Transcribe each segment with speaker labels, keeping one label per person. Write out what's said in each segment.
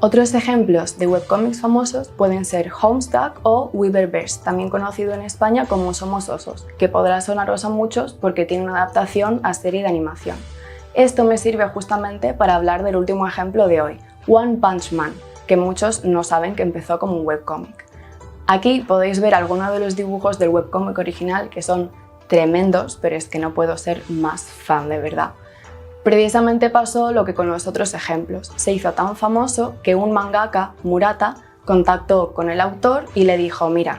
Speaker 1: Otros ejemplos de webcómics famosos pueden ser Homestuck o Weaververse, también conocido en España como Somos Osos, que podrá sonaros a muchos porque tiene una adaptación a serie de animación. Esto me sirve justamente para hablar del último ejemplo de hoy, One Punch Man, que muchos no saben que empezó como un webcómic. Aquí podéis ver algunos de los dibujos del webcómic original que son tremendos, pero es que no puedo ser más fan de verdad. Precisamente pasó lo que con los otros ejemplos. Se hizo tan famoso que un mangaka, Murata, contactó con el autor y le dijo: mira,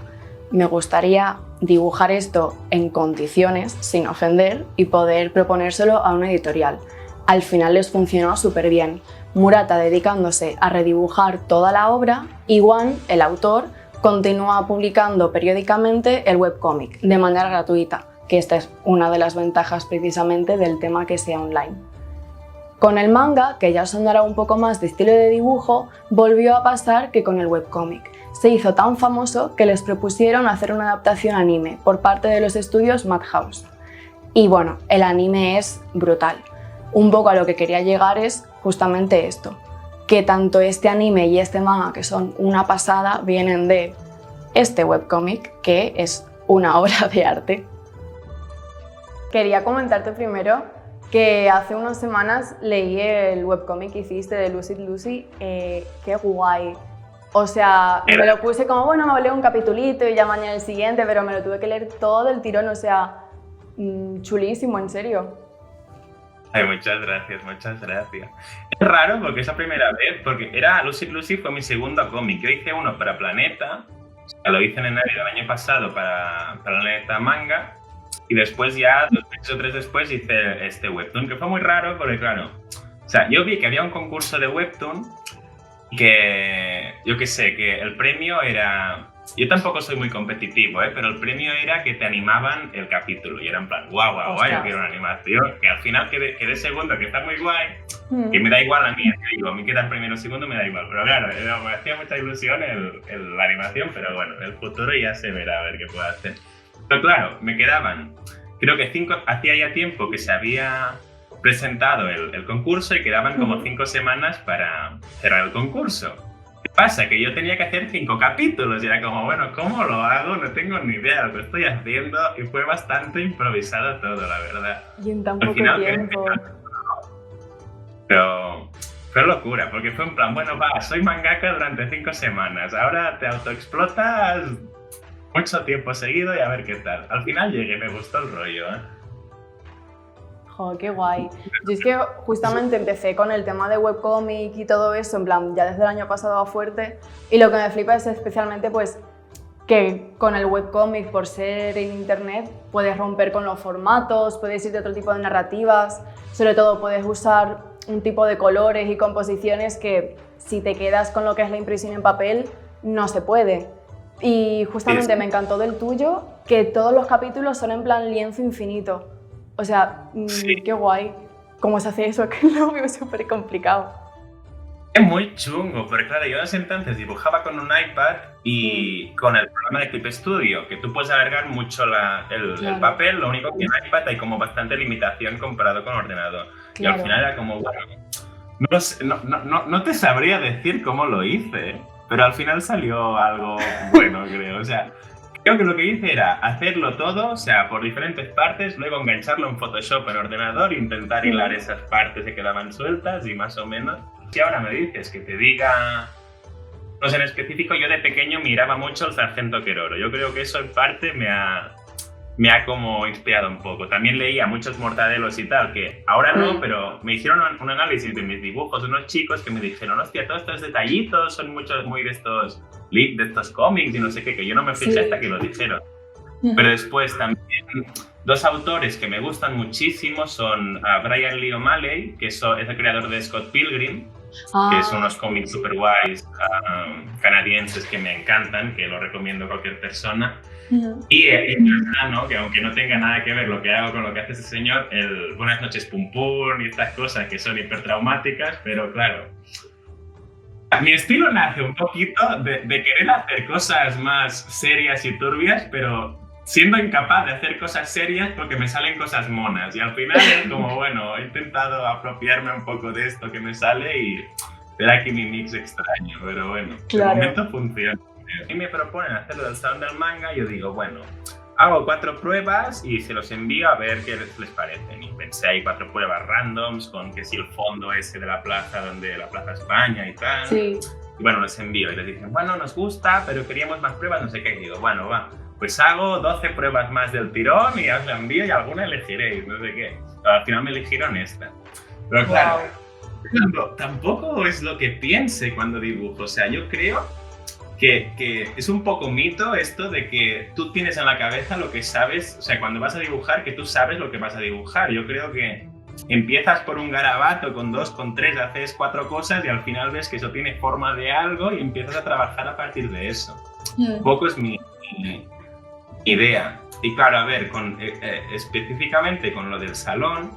Speaker 1: me gustaría dibujar esto en condiciones, sin ofender, y poder proponérselo a una editorial. Al final les funcionó súper bien. Murata dedicándose a redibujar toda la obra y One, el autor, continúa publicando periódicamente el webcómic de manera gratuita, que esta es una de las ventajas precisamente del tema que sea online. Con el manga, que ya sonará un poco más de estilo de dibujo, volvió a pasar que con el webcómic. Se hizo tan famoso que les propusieron hacer una adaptación anime por parte de los estudios Madhouse. Y bueno, el anime es brutal. Un poco a lo que quería llegar es justamente esto, que tanto este anime y este manga, que son una pasada, vienen de este webcómic, que es una obra de arte. Quería comentarte primero que hace unas semanas leí el webcómic que hiciste de Lucy Lucy, qué guay. O sea, me lo puse como, bueno, me leo un capitulito y ya mañana el siguiente, pero me lo tuve que leer todo del tirón, o sea, chulísimo, en serio.
Speaker 2: Ay, muchas gracias, muchas gracias. Es raro porque es la primera vez, porque Lucy Lucy fue mi segundo cómic. Yo hice uno para Planeta, o sea, lo hice en enero del año pasado para Planeta Manga, y después ya, 2 meses o 3 después, hice este webtoon, que fue muy raro porque, claro, o sea, yo vi que había un concurso de webtoon que, yo qué sé, que el premio era... Yo tampoco soy muy competitivo, pero el premio era que te animaban el capítulo y era en plan, guau, yo quiero una animación, que al final quedé segundo, que está muy guay, que me da igual a mí, digo, a mí quedar primero o segundo me da igual, pero claro, me hacía mucha ilusión la animación, pero bueno, el futuro ya se verá a ver qué puedo hacer. Pero claro, me quedaban, creo que hacía ya tiempo que se había presentado el concurso y quedaban como 5 semanas para cerrar el concurso. ¿Qué pasa? Que yo tenía que hacer 5 capítulos y era como, bueno, ¿cómo lo hago? No tengo ni idea de lo que estoy haciendo y fue bastante improvisado todo, la verdad.
Speaker 1: Y en tan poco tiempo.
Speaker 2: Pero fue locura, porque fue en plan, bueno, soy mangaka durante 5 semanas, ahora te autoexplotas mucho tiempo seguido y a ver qué tal. Al final llegué, me gustó el rollo,
Speaker 1: Jo, qué guay. Yo es que justamente empecé con el tema de webcómic y todo eso, en plan, ya desde el año pasado a fuerte, y lo que me flipa es especialmente pues que con el webcómic, por ser en internet, puedes romper con los formatos, puedes ir de otro tipo de narrativas, sobre todo puedes usar un tipo de colores y composiciones que si te quedas con lo que es la impresión en papel, no se puede. Y justamente me encantó del tuyo que todos los capítulos son en plan lienzo infinito. O sea, qué guay. ¿Cómo se hace eso? Que lo veo súper complicado.
Speaker 2: Es muy chungo, pero claro, yo en ese entonces dibujaba con un iPad y con el programa de Clip Studio, que tú puedes alargar mucho el papel, lo único que en iPad hay como bastante limitación comparado con ordenador. Claro. Y al final era como, bueno, no te sabría decir cómo lo hice, pero al final salió algo bueno, creo. O sea, creo que lo que hice era hacerlo todo, o sea, por diferentes partes, luego engancharlo en Photoshop en ordenador, intentar hilar esas partes que quedaban sueltas y más o menos. Si ahora me dices que te diga, no sé, en específico, yo de pequeño miraba mucho el Sargento Queroro. Yo creo que eso en parte me ha como inspirado un poco. También leía muchos mortadelos y tal, que ahora no, pero me hicieron un análisis de mis dibujos unos chicos que me dijeron, hostia, todos estos detallitos son muy de estos cómics y no sé qué, que yo no me fijé hasta que lo dijeron. Pero después también 2 autores que me gustan muchísimo son Brian Lee O'Malley, que es el creador de Scott Pilgrim, que son unos cómics super guays canadienses que me encantan, que lo recomiendo a cualquier persona. Y ¿no? Que aunque no tenga nada que ver lo que hago con lo que hace ese señor, el Buenas noches Pum Pum y estas cosas que son hipertraumáticas, pero claro, mi estilo nace un poquito de querer hacer cosas más serias y turbias, pero siendo incapaz de hacer cosas serias porque me salen cosas monas. Y al final es como, bueno, he intentado apropiarme un poco de esto que me sale y Era aquí mi mix extraño, pero bueno,
Speaker 1: claro.
Speaker 2: De momento funciona. Y me proponen hacerlo del salón del manga y yo digo, bueno, hago 4 pruebas y se los envío a ver qué les parecen. Y pensé ahí 4 pruebas randoms con que si el fondo ese de la plaza, donde la Plaza España y tal.
Speaker 1: Sí.
Speaker 2: Y bueno, les envío y les dicen, bueno, nos gusta, pero queríamos más pruebas, no sé qué. Y digo, bueno, va, pues hago 12 pruebas más del tirón y os la envío y alguna elegiréis, no sé qué. Al final me eligieron esta. Pero claro, tampoco es lo que piense cuando dibujo. O sea, yo creo que es un poco mito esto de que tú tienes en la cabeza lo que sabes, o sea, cuando vas a dibujar, que tú sabes lo que vas a dibujar. Yo creo que empiezas por un garabato, con 2, con 3, haces 4 cosas y al final ves que eso tiene forma de algo y empiezas a trabajar a partir de eso. Un poco es mi idea. Y claro, a ver, específicamente con lo del salón,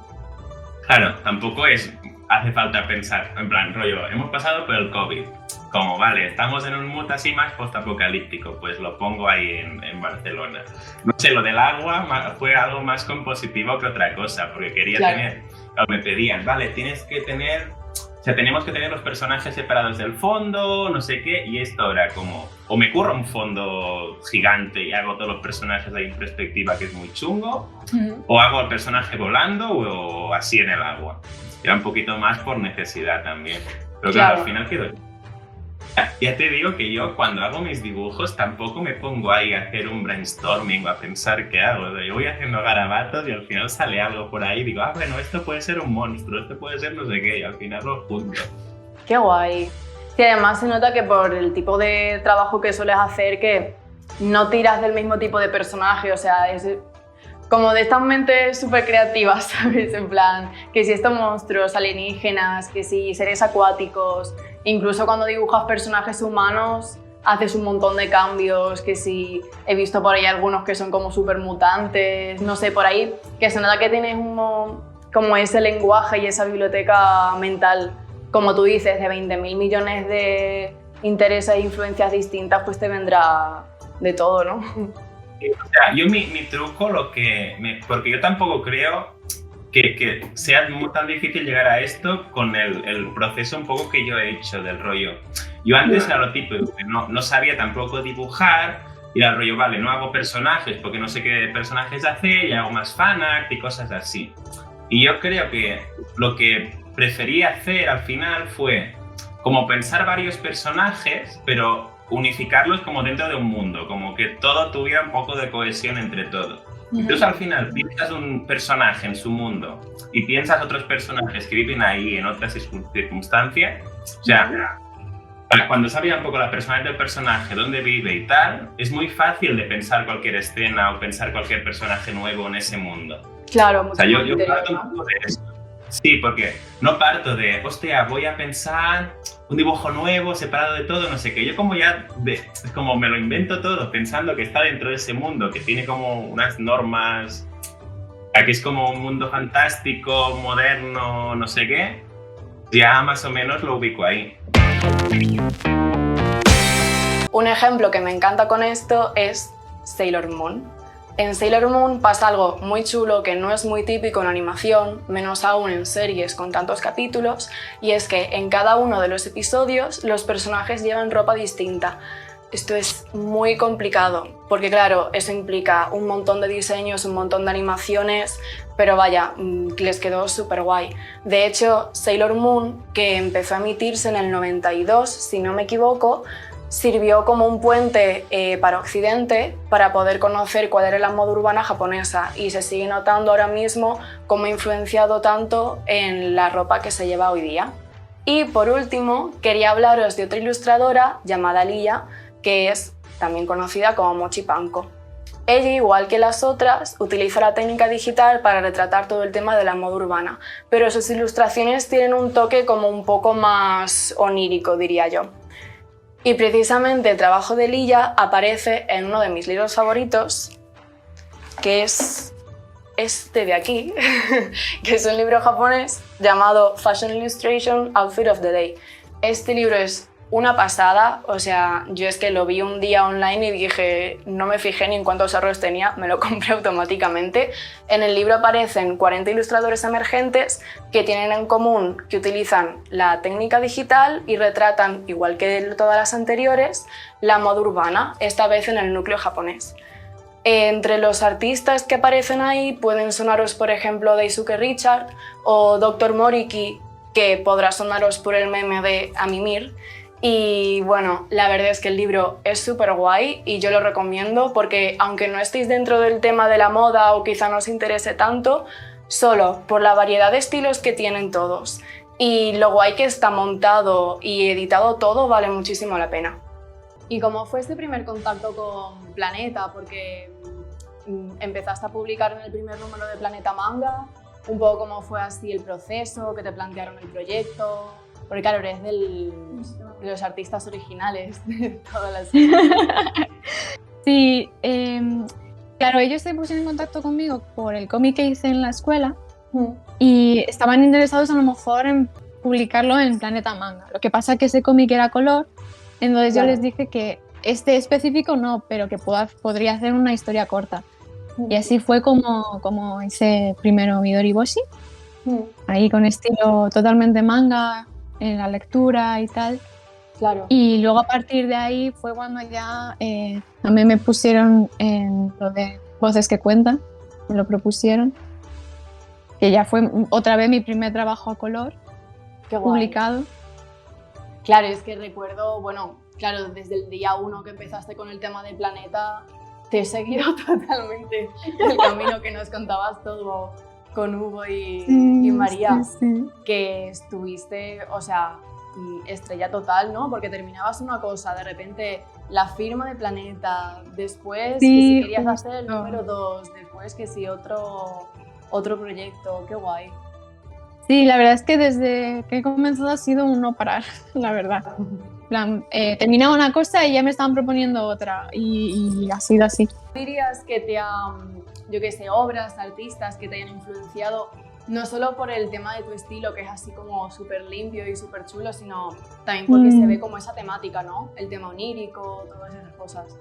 Speaker 2: claro, tampoco hace falta pensar, en plan, rollo, hemos pasado por el COVID. Como, vale, estamos en un mood así más postapocalíptico, pues lo pongo ahí en Barcelona. No sé, lo del agua fue algo más compositivo que otra cosa, porque quería tener, me pedían, vale, tienes que tener, o sea, tenemos que tener los personajes separados del fondo, no sé qué, y esto era como, o me curro un fondo gigante y hago todos los personajes ahí en perspectiva, que es muy chungo, o hago el personaje volando o así en el agua. Era un poquito más por necesidad también, pero claro, al final quedó. Ya te digo que yo cuando hago mis dibujos tampoco me pongo ahí a hacer un brainstorming o a pensar qué hago. Yo voy haciendo garabatos y al final sale algo por ahí y digo, bueno, esto puede ser un monstruo, esto puede ser no sé qué, y al final lo junto.
Speaker 1: ¡Qué guay! Y además se nota que por el tipo de trabajo que sueles hacer que no tiras del mismo tipo de personaje, o sea, es como de estas mentes súper creativas, ¿sabes? En plan, que si estos monstruos alienígenas, que si seres acuáticos, incluso cuando dibujas personajes humanos haces un montón de cambios, que si he visto por ahí algunos que son como súper mutantes, no sé, por ahí, que se nota que tienes como ese lenguaje y esa biblioteca mental, como tú dices, de 20.000 millones de intereses e influencias distintas, pues te vendrá de todo, ¿no?
Speaker 2: O sea, yo mi truco, porque yo tampoco creo que sea tan difícil llegar a esto con el proceso un poco que yo he hecho del rollo. Yo antes era lo típico, no sabía tampoco dibujar, y era el rollo, vale, no hago personajes porque no sé qué personajes hacer, y hago más fanart y cosas así. Y yo creo que lo que preferí hacer al final fue como pensar varios personajes, pero unificarlos como dentro de un mundo, como que todo tuviera un poco de cohesión entre todo. Entonces al final piensas un personaje en su mundo y piensas otros personajes que viven ahí en otras circunstancias, o sea, cuando sabía un poco la personalidad del personaje, dónde vive y tal, es muy fácil de pensar cualquier escena o pensar cualquier personaje nuevo en ese mundo.
Speaker 1: Claro,
Speaker 2: o sea, yo parto un poco de eso. Sí, porque no parto de, hostia, voy a pensar un dibujo nuevo, separado de todo, no sé qué. Yo como como me lo invento todo, pensando que está dentro de ese mundo, que tiene como unas normas, que es como un mundo fantástico, moderno, no sé qué, ya más o menos lo ubico ahí.
Speaker 1: Un ejemplo que me encanta con esto es Sailor Moon. En Sailor Moon pasa algo muy chulo que no es muy típico en animación, menos aún en series con tantos capítulos, y es que en cada uno de los episodios los personajes llevan ropa distinta. Esto es muy complicado, porque claro, eso implica un montón de diseños, un montón de animaciones, pero vaya, les quedó súper guay. De hecho, Sailor Moon, que empezó a emitirse en el 92, si no me equivoco, sirvió como un puente para Occidente para poder conocer cuál era la moda urbana japonesa, y se sigue notando ahora mismo cómo ha influenciado tanto en la ropa que se lleva hoy día. Y por último, quería hablaros de otra ilustradora llamada Liya, que es también conocida como Mochi Panko. Ella, igual que las otras, utiliza la técnica digital para retratar todo el tema de la moda urbana, pero sus ilustraciones tienen un toque como un poco más onírico, diría yo. Y precisamente el trabajo de Liya aparece en uno de mis libros favoritos, que es este de aquí, que es un libro japonés llamado Fashion Illustration Outfit of the Day. Este libro es una pasada, o sea, yo es que lo vi un día online y dije, no me fijé ni en cuántos errores tenía, me lo compré automáticamente. En el libro aparecen 40 ilustradores emergentes que tienen en común que utilizan la técnica digital y retratan, igual que todas las anteriores, la moda urbana, esta vez en el núcleo japonés. Entre los artistas que aparecen ahí pueden sonaros, por ejemplo, Daisuke Richard o Dr. Moriki, que podrá sonaros por el meme de Amimir. Y bueno, la verdad es que el libro es súper guay y yo lo recomiendo porque aunque no estéis dentro del tema de la moda o quizá no os interese tanto, solo por la variedad de estilos que tienen todos y lo guay que está montado y editado todo vale muchísimo la pena. ¿Y cómo fue este primer contacto con Planeta? Porque empezaste a publicar en el primer número de Planeta Manga, un poco cómo fue así el proceso, que te plantearon el proyecto, porque claro, eres de los artistas originales de todas las...
Speaker 3: Sí, claro, ellos se pusieron en contacto conmigo por el cómic que hice en la escuela y estaban interesados a lo mejor en publicarlo en Planeta Manga. Lo que pasa es que ese cómic era color, entonces yo les dije que este específico no, pero que podría hacer una historia corta. Y así fue como hice primero Midori Boshi, ahí con estilo totalmente manga, en la lectura y tal.
Speaker 1: Claro.
Speaker 3: Y luego a partir de ahí fue cuando ya también me pusieron en lo de Voces que Cuentan, me lo propusieron, que ya fue otra vez mi primer trabajo a color.
Speaker 1: Qué guay.
Speaker 3: Publicado.
Speaker 1: Claro, es que recuerdo, bueno, claro, desde el día 1 que empezaste con el tema de Planeta, te he seguido totalmente el camino que nos contabas todo con Hugo y María,
Speaker 3: sí.
Speaker 1: que estuviste, o sea, estrella total, ¿no? Porque terminabas una cosa, de repente la firma de Planeta, después que si querías hacer el número 2, después que si otro proyecto, qué guay.
Speaker 3: Sí, la verdad es que desde que he comenzado ha sido un no parar, la verdad. Terminaba una cosa y ya me estaban proponiendo otra y ha sido así.
Speaker 1: ¿Dirías que te han, yo qué sé, obras, artistas que te hayan influenciado no solo por el tema de tu estilo, que es así como súper limpio y súper chulo, sino también porque se ve como esa temática, ¿no? El tema onírico, todas esas cosas.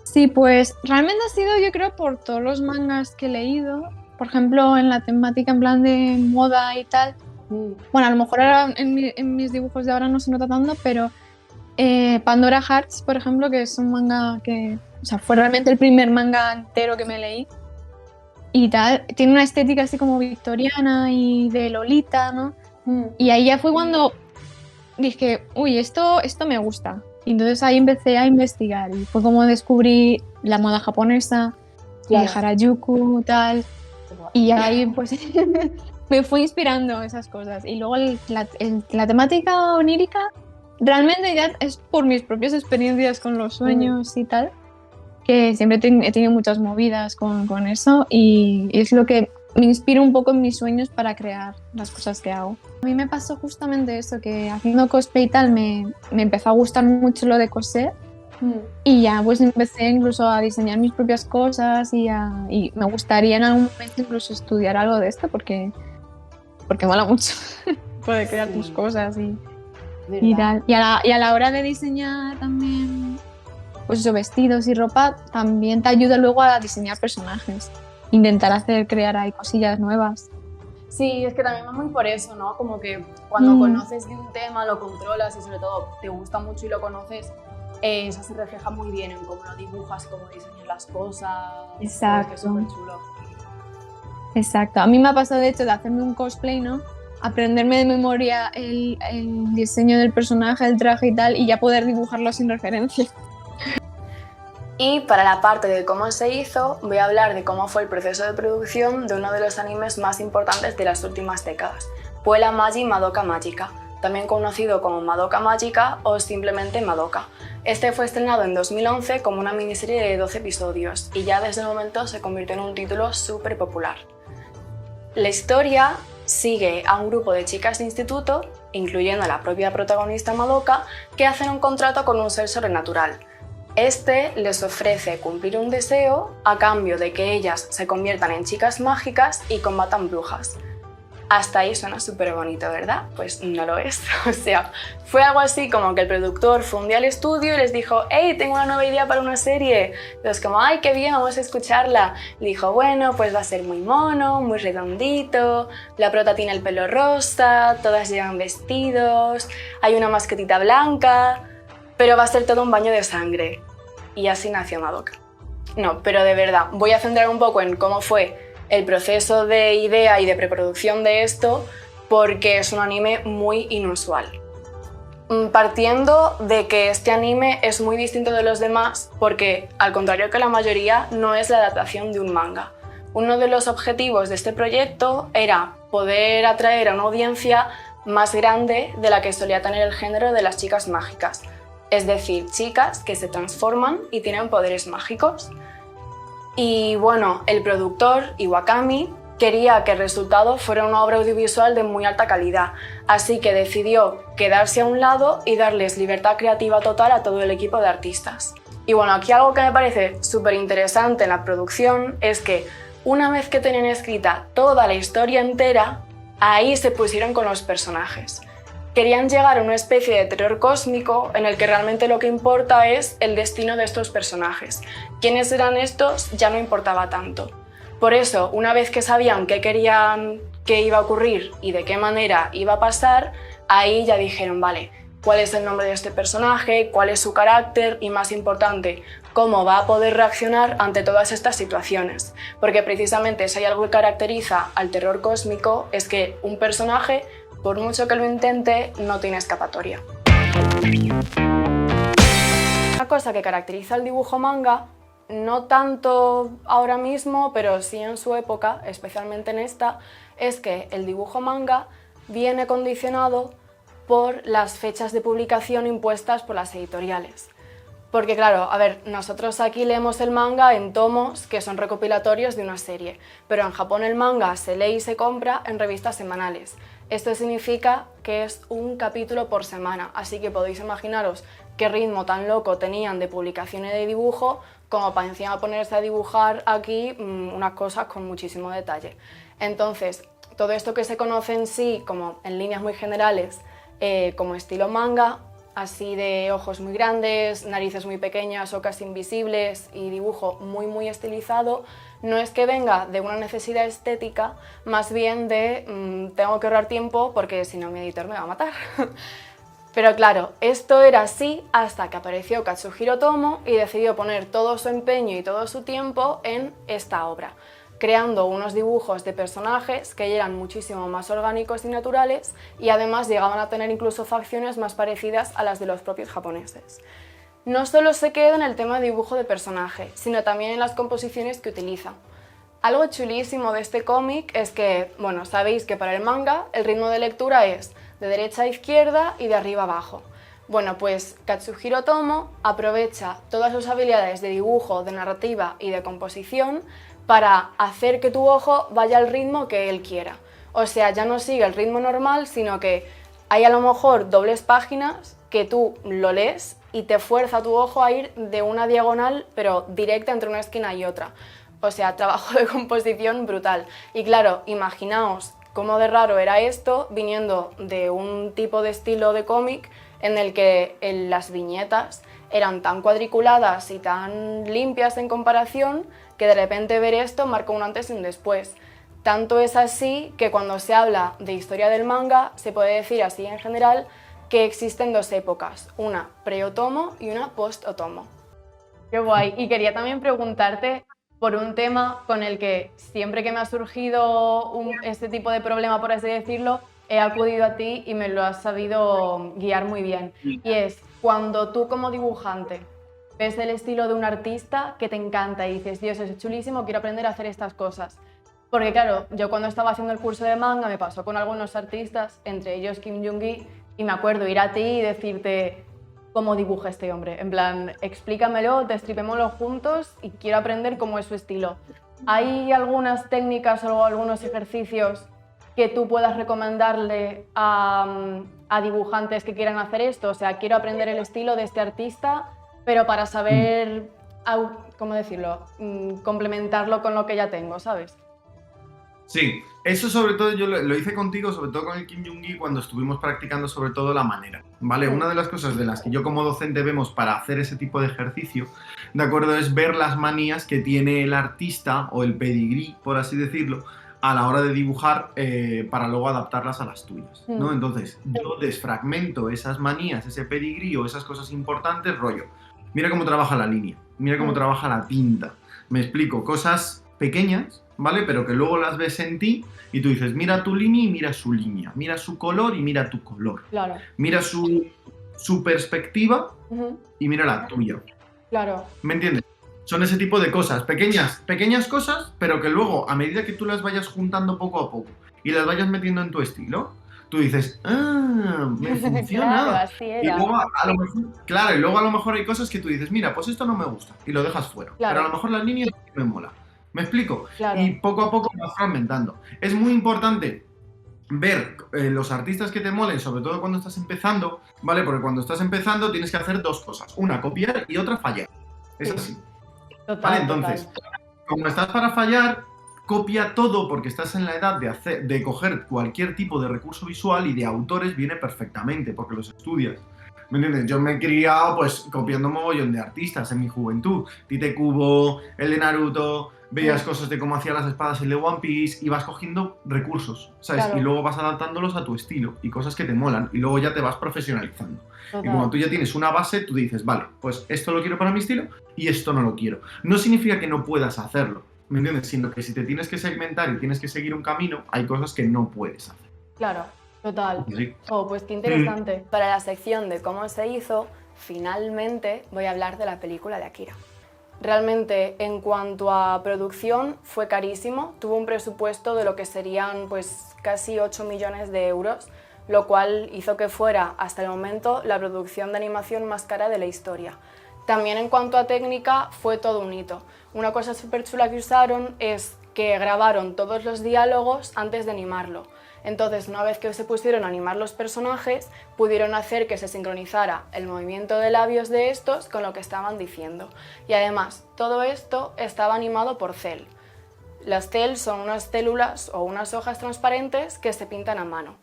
Speaker 3: Sí, pues realmente ha sido, yo creo, por todos los mangas que he leído. Por ejemplo, en la temática en plan de moda y tal. Bueno, a lo mejor ahora en mis dibujos de ahora no se nota tanto, pero Pandora Hearts, por ejemplo, que es un manga que, o sea, fue realmente el primer manga entero que me leí y tal, tiene una estética así como victoriana y de Lolita, ¿no? Y ahí ya fue cuando dije, uy, esto me gusta. Y entonces ahí empecé a investigar y fue como descubrí la moda japonesa, Harajuku, tal, y ahí pues me fue inspirando esas cosas. Y luego la temática onírica realmente ya es por mis propias experiencias con los sueños y tal, que siempre he tenido muchas movidas con eso y es lo que me inspira un poco en mis sueños para crear las cosas que hago. A mí me pasó justamente eso, que haciendo cosplay y tal me empezó a gustar mucho lo de coser y ya pues empecé incluso a diseñar mis propias cosas y me gustaría en algún momento incluso estudiar algo de esto porque mola mucho poder crear tus cosas y tal. Y a la hora de diseñar también pues eso, vestidos y ropa, también te ayuda luego a diseñar personajes, intentar crear ahí cosillas nuevas.
Speaker 1: Sí, es que también va muy por eso, ¿no? Como que cuando conoces de un tema, lo controlas y sobre todo te gusta mucho y lo conoces, eso se refleja muy bien en cómo lo dibujas, cómo diseñas las cosas.
Speaker 3: Exacto.
Speaker 1: Es que es súper chulo.
Speaker 3: Exacto. A mí me ha pasado de hecho de hacerme un cosplay, ¿no? Aprenderme de memoria el diseño del personaje, el traje y tal, y ya poder dibujarlo sin referencia.
Speaker 1: Y para la parte de cómo se hizo, voy a hablar de cómo fue el proceso de producción de uno de los animes más importantes de las últimas décadas, Puella Magi Madoka Magica, también conocido como Madoka Magica o simplemente Madoka. Este fue estrenado en 2011 como una miniserie de 12 episodios y ya desde el momento se convirtió en un título súper popular. La historia sigue a un grupo de chicas de instituto, incluyendo a la propia protagonista Madoka, que hacen un contrato con un ser sobrenatural. Este les ofrece cumplir un deseo a cambio de que ellas se conviertan en chicas mágicas y combatan brujas. Hasta ahí suena súper bonito, ¿verdad? Pues no lo es. O sea, fue algo así como que el productor fue un día al estudio y les dijo: «¡Hey, tengo una nueva idea para una serie!». Entonces como: «¡Ay, qué bien, vamos a escucharla!». Le dijo: «Bueno, pues va a ser muy mono, muy redondito, la prota tiene el pelo rosa, todas llevan vestidos, hay una mascotita blanca, pero va a ser todo un baño de sangre». Y así nació Madoka. No, pero de verdad, voy a centrar un poco en cómo fue el proceso de idea y de preproducción de esto, porque es un anime muy inusual. Partiendo de que este anime es muy distinto de los demás porque, al contrario que la mayoría, no es la adaptación de un manga. Uno de los objetivos de este proyecto era poder atraer a una audiencia más grande de la que solía tener el género de las chicas mágicas, es decir, chicas que se transforman y tienen poderes mágicos. Y bueno, el productor, Iwakami, quería que el resultado fuera una obra audiovisual de muy alta calidad, así que decidió quedarse a un lado y darles libertad creativa total a todo el equipo de artistas. Y bueno, aquí algo que me parece súper interesante en la producción es que una vez que tenían escrita toda la historia entera, ahí se pusieron con los personajes. Querían llegar a una especie de terror cósmico en el que realmente lo que importa es el destino de estos personajes. Quiénes eran estos ya no importaba tanto. Por eso, una vez que sabían qué querían que iba a ocurrir y de qué manera iba a pasar, ahí ya dijeron: vale, ¿cuál es el nombre de este personaje? ¿Cuál es su carácter? Y más importante, ¿cómo va a poder reaccionar ante todas estas situaciones? Porque precisamente si hay algo que caracteriza al terror cósmico es que un personaje, por mucho que lo intente, no tiene escapatoria. Una cosa que caracteriza al dibujo manga, no tanto ahora mismo, pero sí en su época, especialmente en esta, es que el dibujo manga viene condicionado por las fechas de publicación impuestas por las editoriales. Porque claro, a ver, nosotros aquí leemos el manga en tomos que son recopilatorios de una serie, pero en Japón el manga se lee y se compra en revistas semanales. Esto significa que es un capítulo por semana, así que podéis imaginaros qué ritmo tan loco tenían de publicaciones de dibujo como para encima ponerse a dibujar aquí unas cosas con muchísimo detalle. Entonces, todo esto que se conoce en sí, como en líneas muy generales, como estilo manga, así de ojos muy grandes, narices muy pequeñas o casi invisibles y dibujo muy estilizado, no es que venga de una necesidad estética, más bien de tengo que ahorrar tiempo porque si no mi editor me va a matar. Pero claro, esto era así hasta que apareció Katsuhiro Otomo y decidió poner todo su empeño y todo su tiempo en esta obra, creando unos dibujos de personajes que eran muchísimo más orgánicos y naturales y además llegaban a tener incluso facciones más parecidas a las de los propios japoneses. No solo se queda en el tema de dibujo de personaje, sino también en las composiciones que utiliza. Algo chulísimo de este cómic es que, bueno, sabéis que para el manga el ritmo de lectura es de derecha a izquierda y de arriba a abajo. Bueno, pues Katsuhiro Otomo aprovecha todas sus habilidades de dibujo, de narrativa y de composición para hacer que tu ojo vaya al ritmo que él quiera. O sea, ya no sigue el ritmo normal, sino que hay a lo mejor dobles páginas que tú lo lees y te fuerza tu ojo a ir de una diagonal, pero directa entre una esquina y otra. O sea, trabajo de composición brutal. Y claro, imaginaos cómo de raro era esto viniendo de un tipo de estilo de cómic en el que las viñetas eran tan cuadriculadas y tan limpias en comparación que de repente ver esto marcó un antes y un después. Tanto es así que cuando se habla de historia del manga se puede decir así en general que existen dos épocas, una pre-Otomo y una post-Otomo. Qué guay. Y quería también preguntarte por un tema con el que siempre que me ha surgido este tipo de problema, por así decirlo, he acudido a ti y me lo has sabido guiar muy bien. Y es cuando tú como dibujante ves el estilo de un artista que te encanta y dices: Dios, es chulísimo, quiero aprender a hacer estas cosas. Porque claro, yo cuando estaba haciendo el curso de manga me pasó con algunos artistas, entre ellos Kim Jung-gi, y me acuerdo ir a ti y decirte: ¿cómo dibuja este hombre? En plan, explícamelo, destripémoslo juntos y quiero aprender cómo es su estilo. ¿Hay algunas técnicas o algunos ejercicios que tú puedas recomendarle a dibujantes que quieran hacer esto? O sea, quiero aprender el estilo de este artista, pero para saber, ¿cómo decirlo?, complementarlo con lo que ya tengo, ¿sabes?
Speaker 4: Sí, eso sobre todo yo lo hice contigo, sobre todo con el Kim Jong-gi, cuando estuvimos practicando sobre todo la manera, ¿vale? Una de las cosas de las que yo como docente vemos para hacer ese tipo de ejercicio, ¿de acuerdo? Es ver las manías que tiene el artista o el pedigrí, por así decirlo, a la hora de dibujar para luego adaptarlas a las tuyas, ¿no? Entonces, yo desfragmento esas manías, ese pedigrí o esas cosas importantes, rollo. Mira cómo trabaja la línea, mira cómo trabaja la tinta. Me explico, cosas pequeñas, ¿vale? Pero que luego las ves en ti y tú dices, mira tu línea y mira su línea, mira su color y mira tu color.
Speaker 1: Claro.
Speaker 4: Mira su perspectiva y mira la tuya.
Speaker 1: Claro.
Speaker 4: ¿Me entiendes? Son ese tipo de cosas, pequeñas cosas, pero que luego, a medida que tú las vayas juntando poco a poco y las vayas metiendo en tu estilo, tú dices, me funciona.
Speaker 1: Claro, así era.
Speaker 4: Y luego, y luego a lo mejor hay cosas que tú dices, mira, pues esto no me gusta, y lo dejas fuera.
Speaker 1: Claro.
Speaker 4: Pero a lo mejor las líneas me mola. ¿Me explico?
Speaker 1: Claro.
Speaker 4: Y poco a poco vas fragmentando. Es muy importante ver los artistas que te molen, sobre todo cuando estás empezando, ¿vale? Porque cuando estás empezando tienes que hacer dos cosas. Una, copiar y otra, fallar. Es así.
Speaker 1: Total,
Speaker 4: ¿Vale? Entonces, como estás para fallar, copia todo porque estás en la edad de coger cualquier tipo de recurso visual y de autores viene perfectamente porque los estudias. ¿Me entiendes? Yo me he criado pues copiando mogollón de artistas en mi juventud. Tite Kubo, el de Naruto, veías cosas de cómo hacía las espadas el de One Piece y vas cogiendo recursos, ¿sabes?
Speaker 1: Claro.
Speaker 4: Y luego vas adaptándolos a tu estilo y cosas que te molan y luego ya te vas profesionalizando.
Speaker 1: Total.
Speaker 4: Y cuando tú ya tienes una base, tú dices, vale, pues esto lo quiero para mi estilo y esto no lo quiero. No significa que no puedas hacerlo, ¿me entiendes? Sino que si te tienes que segmentar y tienes que seguir un camino, hay cosas que no puedes hacer.
Speaker 1: Claro, total.
Speaker 4: Sí.
Speaker 1: Oh, pues qué interesante. Para la sección de cómo se hizo, finalmente voy a hablar de la película de Akira. Realmente, en cuanto a producción, fue carísimo. Tuvo un presupuesto de lo que serían pues casi 8 millones de euros, lo cual hizo que fuera, hasta el momento, la producción de animación más cara de la historia. También en cuanto a técnica, fue todo un hito. Una cosa súper chula que usaron es que grabaron todos los diálogos antes de animarlo. Entonces, una vez que se pusieron a animar los personajes, pudieron hacer que se sincronizara el movimiento de labios de estos con lo que estaban diciendo. Y además, todo esto estaba animado por cel. Las cel son unas células o unas hojas transparentes que se pintan a mano.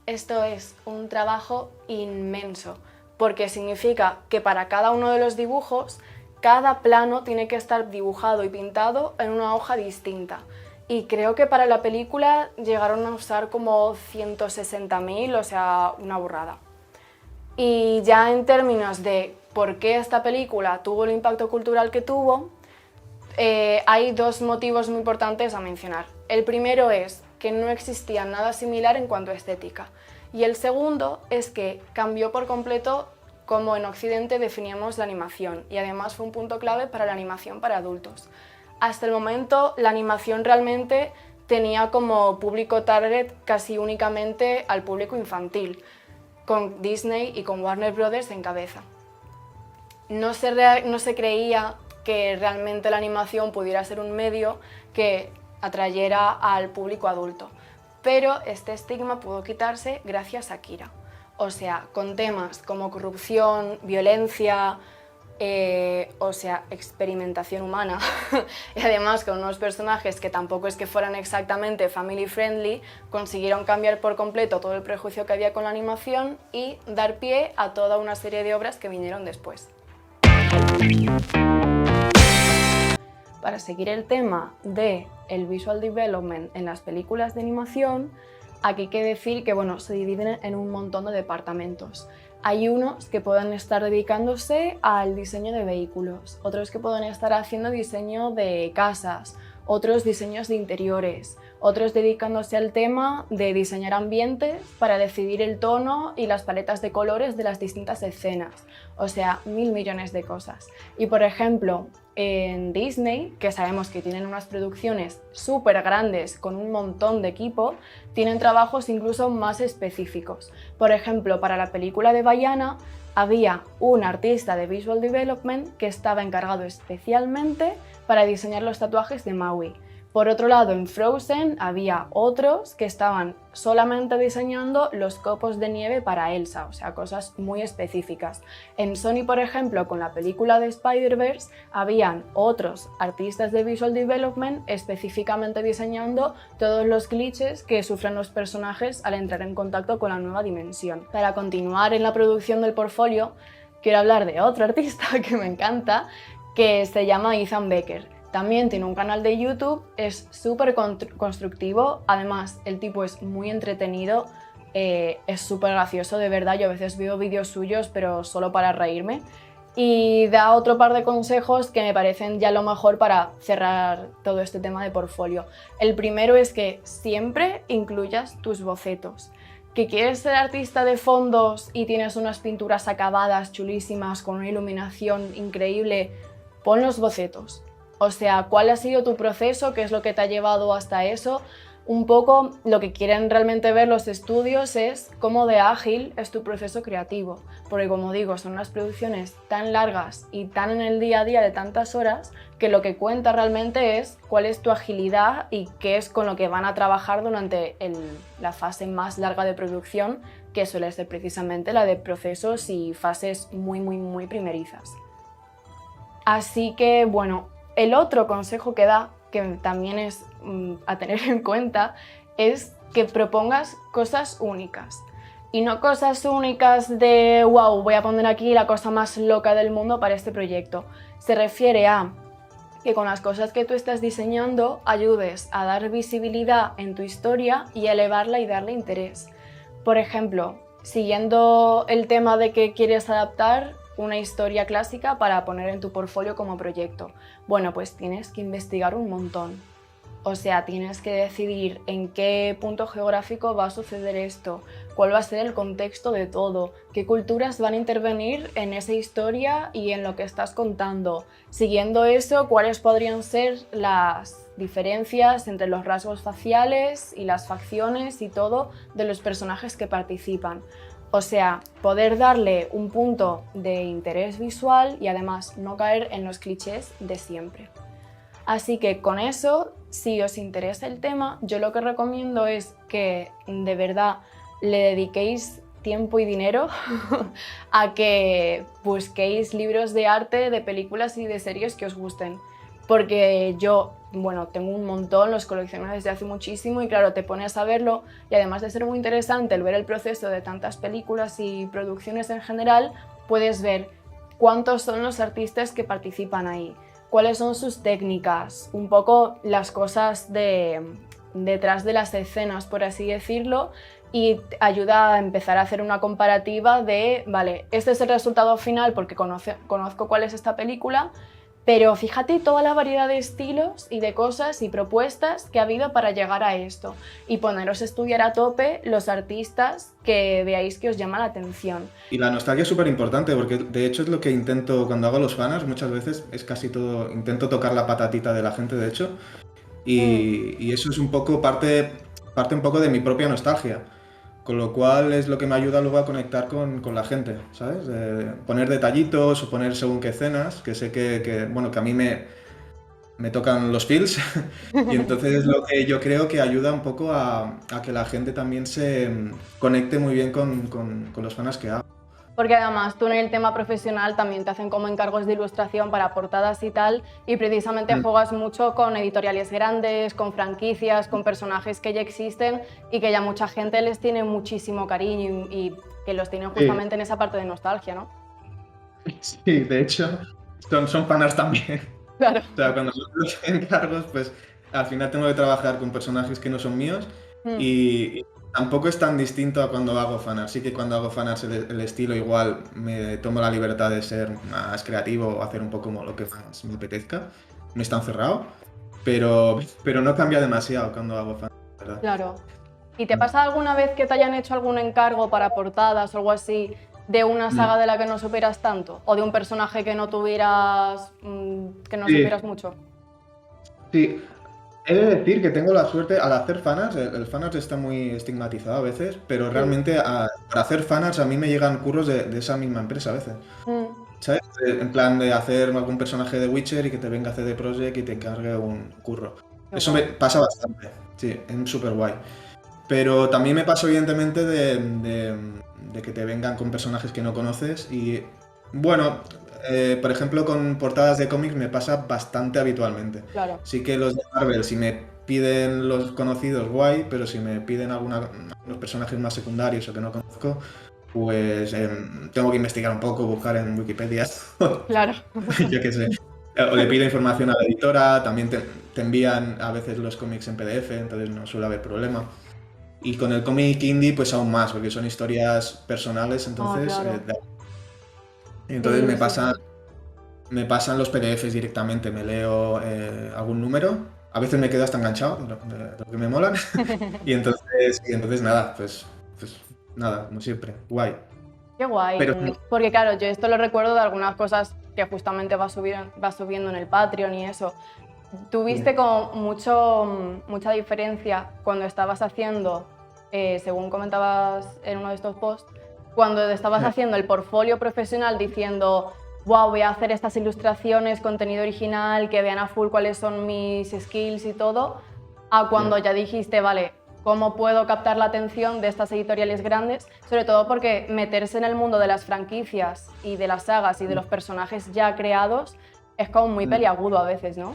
Speaker 1: Esto es un trabajo inmenso, porque significa que para cada uno de los dibujos, cada plano tiene que estar dibujado y pintado en una hoja distinta. Y creo que para la película llegaron a usar como 160.000, o sea, una burrada. Y ya en términos de por qué esta película tuvo el impacto cultural que tuvo, hay dos motivos muy importantes a mencionar. El primero es que no existía nada similar en cuanto a estética. Y el segundo es que cambió por completo cómo en Occidente definíamos la animación, y además fue un punto clave para la animación para adultos. Hasta el momento, la animación realmente tenía como público target casi únicamente al público infantil, con Disney y con Warner Brothers en cabeza. No se creía que realmente la animación pudiera ser un medio que atrayera al público adulto, pero este estigma pudo quitarse gracias a Akira. O sea, con temas como corrupción, violencia, experimentación humana, y además con unos personajes que tampoco es que fueran exactamente family friendly, consiguieron cambiar por completo todo el prejuicio que había con la animación y dar pie a toda una serie de obras que vinieron después. Para seguir el tema del visual development en las películas de animación, aquí hay que decir que se dividen en un montón de departamentos. Hay unos que pueden estar dedicándose al diseño de vehículos, otros que pueden estar haciendo diseño de casas, otros diseños de interiores, otros dedicándose al tema de diseñar ambientes para decidir el tono y las paletas de colores de las distintas escenas. O sea, 1000 millones de cosas. Y por ejemplo, en Disney, que sabemos que tienen unas producciones súper grandes con un montón de equipo, tienen trabajos incluso más específicos. Por ejemplo, para la película de Vaiana había un artista de Visual Development que estaba encargado especialmente para diseñar los tatuajes de Maui, Por otro lado, en Frozen había otros que estaban solamente diseñando los copos de nieve para Elsa, o sea, cosas muy específicas. En Sony, por ejemplo, con la película de Spider-Verse, habían otros artistas de Visual Development específicamente diseñando todos los glitches que sufren los personajes al entrar en contacto con la nueva dimensión. Para continuar en la producción del portfolio, quiero hablar de otro artista que me encanta, que se llama Ethan Becker. También tiene un canal de YouTube, es súper constructivo, además el tipo es muy entretenido, es súper gracioso, de verdad, yo a veces veo vídeos suyos pero solo para reírme y da otro par de consejos que me parecen ya lo mejor para cerrar todo este tema de portfolio. El primero es que siempre incluyas tus bocetos. ¿Que quieres ser artista de fondos y tienes unas pinturas acabadas chulísimas con una iluminación increíble? Pon los bocetos. O sea, ¿cuál ha sido tu proceso? ¿Qué es lo que te ha llevado hasta eso? Un poco lo que quieren realmente ver los estudios es cómo de ágil es tu proceso creativo. Porque como digo, son unas producciones tan largas y tan en el día a día de tantas horas que lo que cuenta realmente es cuál es tu agilidad y qué es con lo que van a trabajar durante la fase más larga de producción, que suele ser precisamente la de procesos y fases muy primerizas. Así que, bueno, el otro consejo que da, que también es a tener en cuenta, es que propongas cosas únicas. Y no cosas únicas de wow, voy a poner aquí la cosa más loca del mundo para este proyecto. Se refiere a que con las cosas que tú estás diseñando ayudes a dar visibilidad en tu historia y a elevarla y darle interés. Por ejemplo, siguiendo el tema de que quieres adaptar una historia clásica para poner en tu portfolio como proyecto. Bueno, pues tienes que investigar un montón. O sea, tienes que decidir en qué punto geográfico va a suceder esto, cuál va a ser el contexto de todo, qué culturas van a intervenir en esa historia y en lo que estás contando. Siguiendo eso, cuáles podrían ser las diferencias entre los rasgos faciales y las facciones y todo de los personajes que participan. O sea, poder darle un punto de interés visual y además no caer en los clichés de siempre. Así que con eso, si os interesa el tema, yo lo que recomiendo es que de verdad le dediquéis tiempo y dinero a que busquéis libros de arte, de películas y de series que os gusten. Porque yo, bueno, tengo un montón, los colecciono desde hace muchísimo y claro, te pones a verlo y además de ser muy interesante el ver el proceso de tantas películas y producciones en general, puedes ver cuántos son los artistas que participan ahí, cuáles son sus técnicas, un poco las cosas detrás de las escenas, por así decirlo, y ayuda a empezar a hacer una comparativa de, vale, este es el resultado final porque conozco cuál es esta película, pero fíjate toda la variedad de estilos y de cosas y propuestas que ha habido para llegar a esto y poneros a estudiar a tope los artistas que veáis que os llama la atención.
Speaker 5: Y la nostalgia es súper importante porque de hecho es lo que intento cuando hago los fanarts, muchas veces es casi todo, intento tocar la patatita de la gente de hecho y eso es un poco parte un poco de mi propia nostalgia. Con lo cual es lo que me ayuda luego a conectar con la gente, ¿sabes? Poner detallitos o poner según qué escenas, que sé que a mí me tocan los feels y entonces es lo que yo creo que ayuda un poco a que la gente también se conecte muy bien con los fanas que hago.
Speaker 1: Porque además tú en el tema profesional también te hacen como encargos de ilustración para portadas y tal, y precisamente juegas mucho con editoriales grandes, con franquicias, con personajes que ya existen y que ya mucha gente les tiene muchísimo cariño y que los tienen justamente en esa parte de nostalgia, ¿no?
Speaker 5: Sí, de hecho, son fanas también.
Speaker 1: Claro.
Speaker 5: O sea, cuando son los encargos, pues al final tengo que trabajar con personajes que no son míos y tampoco es tan distinto a cuando hago fanarts. Sí que cuando hago fanarts el estilo igual me tomo la libertad de ser más creativo o hacer un poco como lo que más me apetezca. No es tan cerrado, pero no cambia demasiado cuando hago fanarts, ¿verdad?
Speaker 1: Claro. ¿Y te pasa alguna vez que te hayan hecho algún encargo para portadas o algo así de una saga de la que no superas tanto? ¿O de un personaje que no tuvieras, supieras mucho?
Speaker 5: Sí. He de decir que tengo la suerte, al hacer fanarts, el fanarts está muy estigmatizado a veces, pero realmente para hacer fanarts a mí me llegan curros de esa misma empresa a veces. ¿Sabes? En plan de hacer algún personaje de Witcher y que te venga CD Projekt y te encargue un curro. Eso me pasa bastante, sí, es súper guay. Pero también me pasa evidentemente de que te vengan con personajes que no conoces y bueno, por ejemplo con portadas de cómics me pasa bastante habitualmente.
Speaker 1: Claro.
Speaker 5: Sí que los de Marvel, si me piden los conocidos, guay, pero si me piden los personajes más secundarios o que no conozco, pues tengo que investigar un poco, buscar en Wikipedia,
Speaker 1: Claro.
Speaker 5: yo qué sé. O le pido información a la editora, también te envían a veces los cómics en PDF, entonces no suele haber problema. Y con el cómic indie, pues aún más, porque son historias personales, entonces,
Speaker 1: claro.
Speaker 5: entonces
Speaker 1: Sí,
Speaker 5: me
Speaker 1: sí,
Speaker 5: pasan,
Speaker 1: sí.
Speaker 5: me pasan los PDFs directamente, me leo algún número, a veces me quedo hasta enganchado de lo que me molan, y entonces nada, pues nada, como siempre, guay.
Speaker 1: Qué guay.
Speaker 5: Pero
Speaker 1: Porque claro, yo esto lo recuerdo de algunas cosas que justamente vas subiendo en el Patreon y eso. ¿Tuviste como mucha diferencia cuando estabas haciendo, según comentabas en uno de estos posts, cuando estabas haciendo el portfolio profesional diciendo, wow, voy a hacer estas ilustraciones, contenido original, que vean a full cuáles son mis skills y todo, a cuando ya dijiste, vale, ¿cómo puedo captar la atención de estas editoriales grandes? Sobre todo porque meterse en el mundo de las franquicias y de las sagas y de los personajes ya creados es como muy peliagudo a veces, ¿no?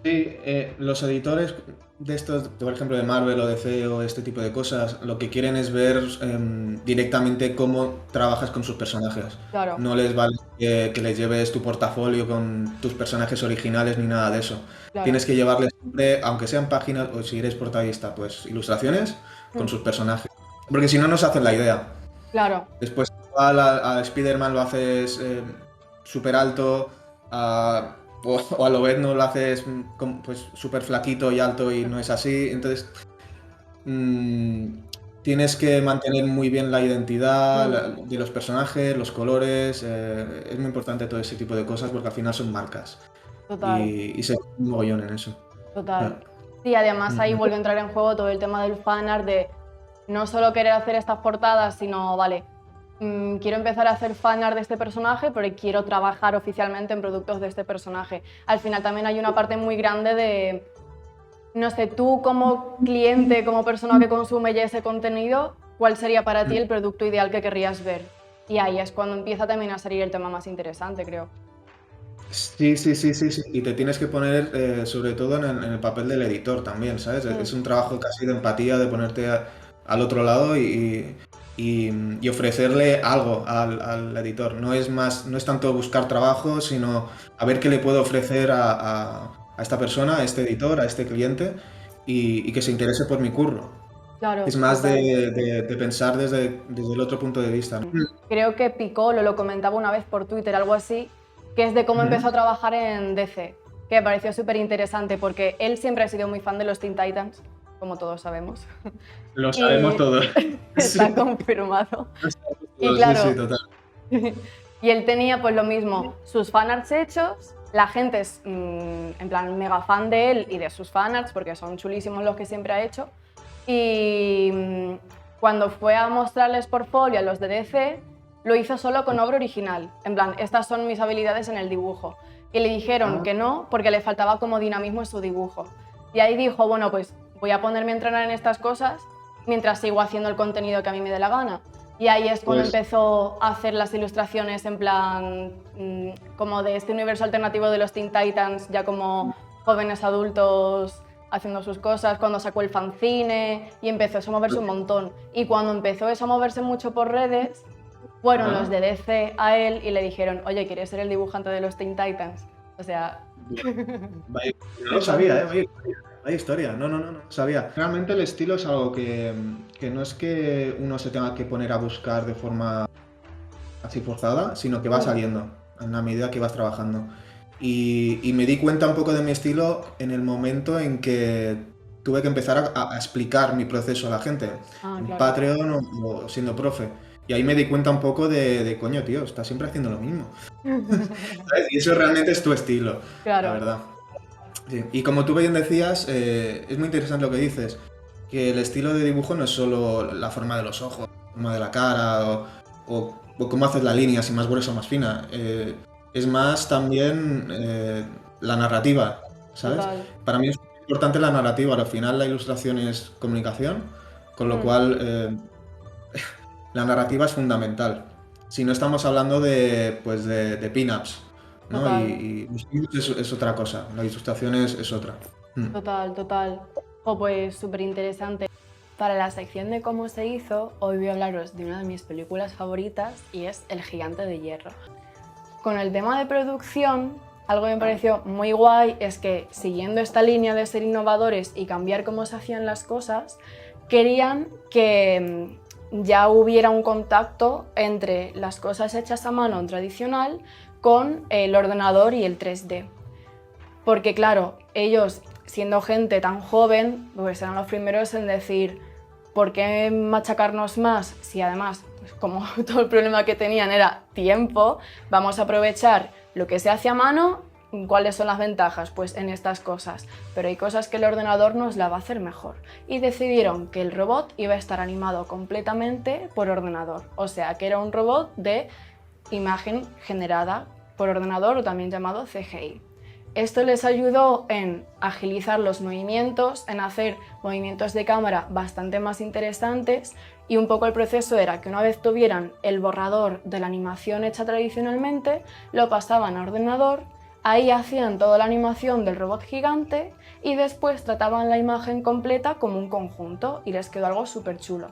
Speaker 5: Sí, los editores de estos, por ejemplo, de Marvel o DC o este tipo de cosas, lo que quieren es ver directamente cómo trabajas con sus personajes.
Speaker 1: Claro.
Speaker 5: No les vale que les lleves tu portafolio con tus personajes originales ni nada de eso.
Speaker 1: Claro.
Speaker 5: Tienes que llevarles siempre, aunque sean páginas o si eres portadista, pues ilustraciones con sus personajes. Porque si no, no se hacen la idea.
Speaker 1: Claro.
Speaker 5: Después a Spider-Man lo haces súper alto, o a Lobezno lo haces pues súper flaquito y alto y no es así. Entonces tienes que mantener muy bien la identidad de los personajes, los colores. Es muy importante todo ese tipo de cosas porque al final son marcas.
Speaker 1: Total.
Speaker 5: Y se un mogollón en eso.
Speaker 1: Total. Sí, además ahí vuelve a entrar en juego todo el tema del fanart, de no solo querer hacer estas portadas, sino, vale, quiero empezar a hacer fanart de este personaje, pero quiero trabajar oficialmente en productos de este personaje. Al final también hay una parte muy grande de, no sé, tú como cliente, como persona que consume ya ese contenido, ¿cuál sería para ti el producto ideal que querrías ver? Y ahí es cuando empieza también a salir el tema más interesante, creo.
Speaker 5: Sí. Y te tienes que poner, sobre todo en el papel del editor también, ¿sabes? Es un trabajo casi de empatía, de ponerte al otro lado y ofrecerle algo al editor. No es tanto buscar trabajo, sino a ver qué le puedo ofrecer a esta persona, a este editor, a este cliente y que se interese por mi curro.
Speaker 1: Claro,
Speaker 5: Es más
Speaker 1: total.
Speaker 5: de pensar desde el otro punto de vista, ¿no?
Speaker 1: Creo que Piccolo lo comentaba una vez por Twitter, algo así, que es de cómo empezó a trabajar en DC, que me pareció súper interesante porque él siempre ha sido muy fan de los Teen Titans, como todos sabemos.
Speaker 5: Lo sabemos todos.
Speaker 1: Está confirmado. Y claro,
Speaker 5: Sí, total.
Speaker 1: y él tenía pues lo mismo, sus fanarts hechos, la gente es en plan mega fan de él y de sus fanarts porque son chulísimos los que siempre ha hecho. Y cuando fue a mostrarles portfolio a los de DC, lo hizo solo con obra original, en plan, estas son mis habilidades en el dibujo. Y le dijeron que no, porque le faltaba como dinamismo en su dibujo. Y ahí dijo, bueno, pues voy a ponerme a entrenar en estas cosas mientras sigo haciendo el contenido que a mí me dé la gana. Y ahí es cuando empezó a hacer las ilustraciones en plan como de este universo alternativo de los Teen Titans, ya como jóvenes adultos haciendo sus cosas, cuando sacó el fanzine y empezó eso a moverse un montón. Y cuando empezó eso a moverse mucho por redes, fueron los de DC a él y le dijeron, oye, ¿quieres ser el dibujante de los Teen Titans? O sea...
Speaker 5: No lo sabía, Hay historia, no sabía. Realmente el estilo es algo que no es que uno se tenga que poner a buscar de forma así forzada, sino que va saliendo en la medida que vas trabajando. Y me di cuenta un poco de mi estilo en el momento en que tuve que empezar a explicar mi proceso a la gente, en Patreon o siendo profe. Y ahí me di cuenta un poco de coño, tío, estás siempre haciendo lo mismo. ¿Sabes? Y eso realmente es tu estilo, la verdad. Sí. Y como tú bien decías, es muy interesante lo que dices, que el estilo de dibujo no es solo la forma de los ojos, la forma de la cara o cómo haces la línea, si más gruesa o más fina. Es más también la narrativa, ¿sabes? Para mí es importante la narrativa. Al final la ilustración es comunicación, con lo cual la narrativa es fundamental. Si no estamos hablando de, pues de pin-ups, ¿no?
Speaker 1: Total.
Speaker 5: Y los pin-ups es otra cosa, la ilustración es otra.
Speaker 1: Total, total. Oh, pues súper interesante. Para la sección de cómo se hizo, hoy voy a hablaros de una de mis películas favoritas y es El Gigante de Hierro. Con el tema de producción, algo que me pareció muy guay es que, siguiendo esta línea de ser innovadores y cambiar cómo se hacían las cosas, querían que ya hubiera un contacto entre las cosas hechas a mano tradicional con el ordenador y el 3D. Porque claro, ellos, siendo gente tan joven, pues eran los primeros en decir ¿por qué machacarnos más si además, pues como todo el problema que tenían era tiempo, vamos a aprovechar lo que se hace a mano? ¿Cuáles son las ventajas? Pues en estas cosas, pero hay cosas que el ordenador nos la va a hacer mejor. Y decidieron que el robot iba a estar animado completamente por ordenador, o sea que era un robot de imagen generada por ordenador o también llamado CGI. Esto les ayudó en agilizar los movimientos, en hacer movimientos de cámara bastante más interesantes y un poco el proceso era que una vez tuvieran el borrador de la animación hecha tradicionalmente, lo pasaban a ordenador, ahí hacían toda la animación del robot gigante y después trataban la imagen completa como un conjunto y les quedó algo súper chulo.